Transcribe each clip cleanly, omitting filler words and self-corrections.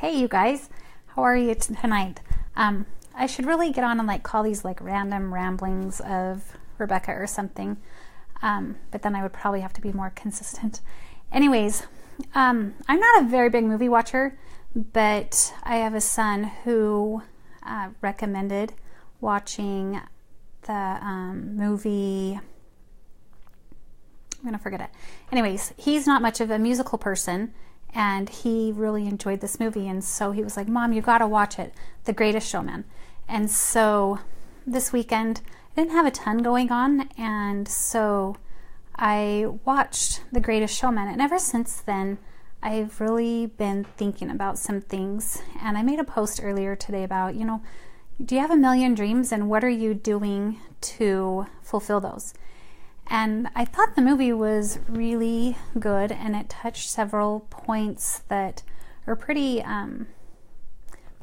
Hey you guys, how are you tonight? I should really get on and like call these like random ramblings of Rebecca or something, but then I would probably have to be more consistent. Anyways, I'm not a very big movie watcher, but I have a son who recommended watching the movie. I'm going to forget it. Anyways, he's not much of a musical person, and he really enjoyed this movie, and so he was like, Mom, you got to watch it, The Greatest Showman. And so this weekend, I didn't have a ton going on, and so I watched The Greatest Showman, and ever since then, I've really been thinking about some things, and I made a post earlier today about, do you have a million dreams, and what are you doing to fulfill those? And I thought the movie was really good, and it touched several points that are pretty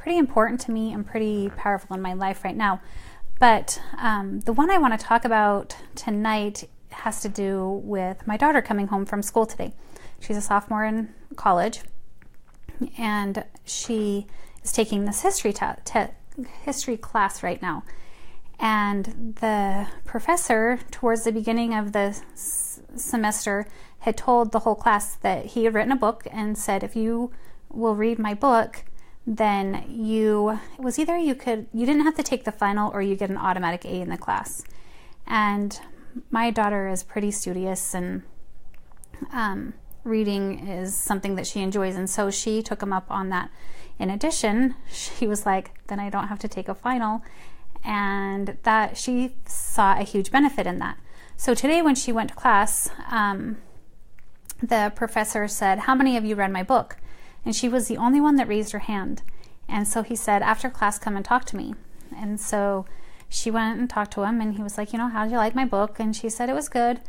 important to me and pretty powerful in my life right now. But the one I want to talk about tonight has to do with my daughter coming home from school today. She's a sophomore in college, and she is taking this history class right now. And the professor, towards the beginning of the semester, had told the whole class that he had written a book and said, if you will read my book, then it was either you didn't have to take the final or you get an automatic A in the class. And my daughter is pretty studious, and reading is something that she enjoys, and so she took him up on that. In addition, she was like, then I don't have to take a final. And that she saw a huge benefit in that. So today when she went to class, the professor said, how many of you read my book? And she was the only one that raised her hand. And so he said, after class, come and talk to me. And so she went and talked to him, and he was like, how did you like my book? And she said it was good.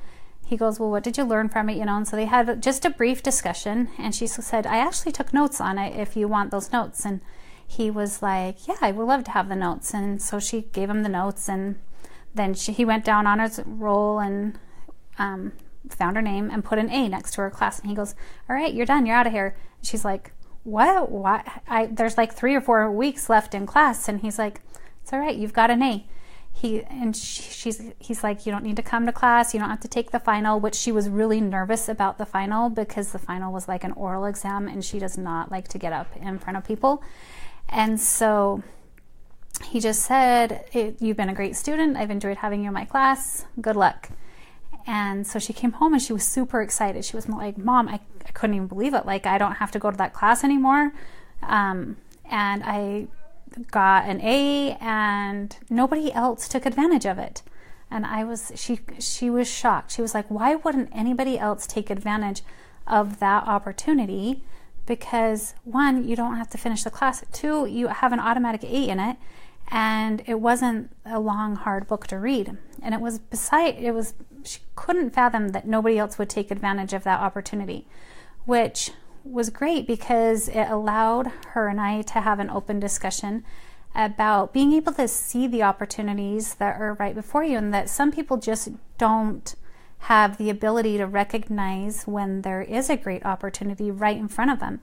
He goes, well, what did you learn from it? And so they had just a brief discussion, and she said, I actually took notes on it if you want those notes. And he was like, yeah, I would love to have the notes. And so she gave him the notes, and then he went down on his roll and found her name and put an A next to her class. And he goes, all right, you're done. You're out of here. And she's like, what? There's like 3 or 4 weeks left in class. And he's like, it's all right. You've got an A. He's like, you don't need to come to class. You don't have to take the final, which she was really nervous about the final because the final was like an oral exam, and she does not like to get up in front of people. And so he just said, you've been a great student. I've enjoyed having you in my class. Good luck. And so she came home and she was super excited. She was like, Mom, I couldn't even believe it. Like, I don't have to go to that class anymore. And I got an A, and nobody else took advantage of it. And she was shocked. She was like, why wouldn't anybody else take advantage of that opportunity? Because 1, you don't have to finish the class. 2, you have an automatic A in it, and it wasn't a long, hard book to read. And she couldn't fathom that nobody else would take advantage of that opportunity, which was great because it allowed her and I to have an open discussion about being able to see the opportunities that are right before you, and that some people just don't have the ability to recognize when there is a great opportunity right in front of them,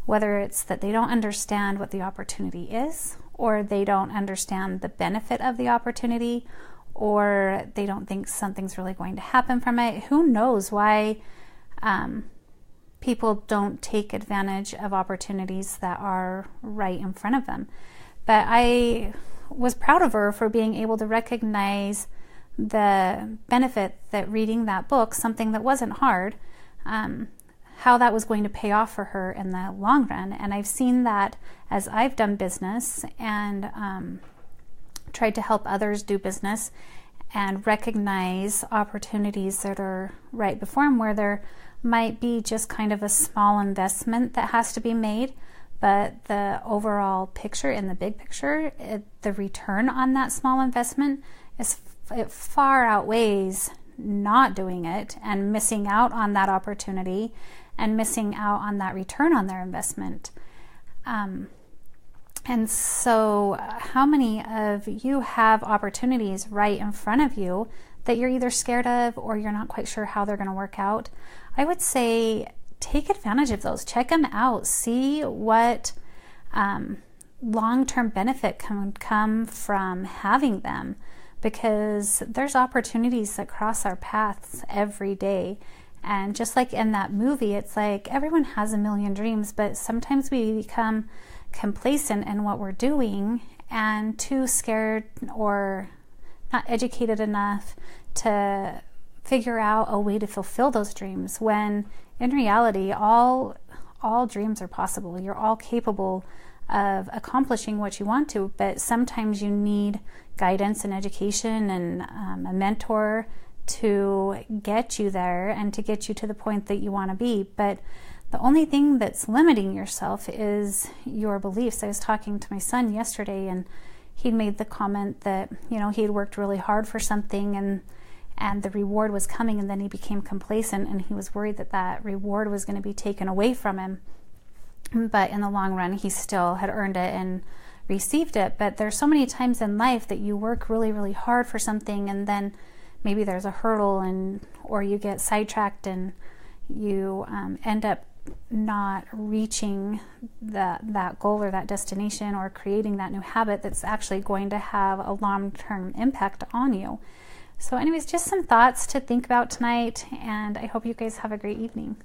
whether it's that they don't understand what the opportunity is, or they don't understand the benefit of the opportunity, or they don't think something's really going to happen from it. Who knows why people don't take advantage of opportunities that are right in front of them. But I was proud of her for being able to recognize the benefit that reading that book, something that wasn't hard, how that was going to pay off for her in the long run. And I've seen that as I've done business and tried to help others do business and recognize opportunities that are right before them, where there might be just kind of a small investment that has to be made, but the overall picture, in the big picture, the return on that small investment it far outweighs not doing it and missing out on that opportunity and missing out on that return on their investment. And so how many of you have opportunities right in front of you that you're either scared of or you're not quite sure how they're going to work out? I would say take advantage of those. Check them out. See what long-term benefit can come from having them, because there's opportunities that cross our paths every day. And just like in that movie, it's like everyone has a million dreams, but sometimes we become complacent in what we're doing and too scared or not educated enough to figure out a way to fulfill those dreams, when in reality all dreams are possible. You're all capable of accomplishing what you want to, but sometimes you need guidance and education and a mentor to get you there and to get you to the point that you want to be. But the only thing that's limiting yourself is your beliefs. I was talking to my son yesterday, and he made the comment that, he had worked really hard for something and the reward was coming, and then he became complacent, and he was worried that that reward was going to be taken away from him. But in the long run, he still had earned it and received it. But there's so many times in life that you work really, really hard for something, and then maybe there's a hurdle, or you get sidetracked and you end up not reaching that goal or that destination, or creating that new habit that's actually going to have a long-term impact on you. So anyways, just some thoughts to think about tonight, and I hope you guys have a great evening.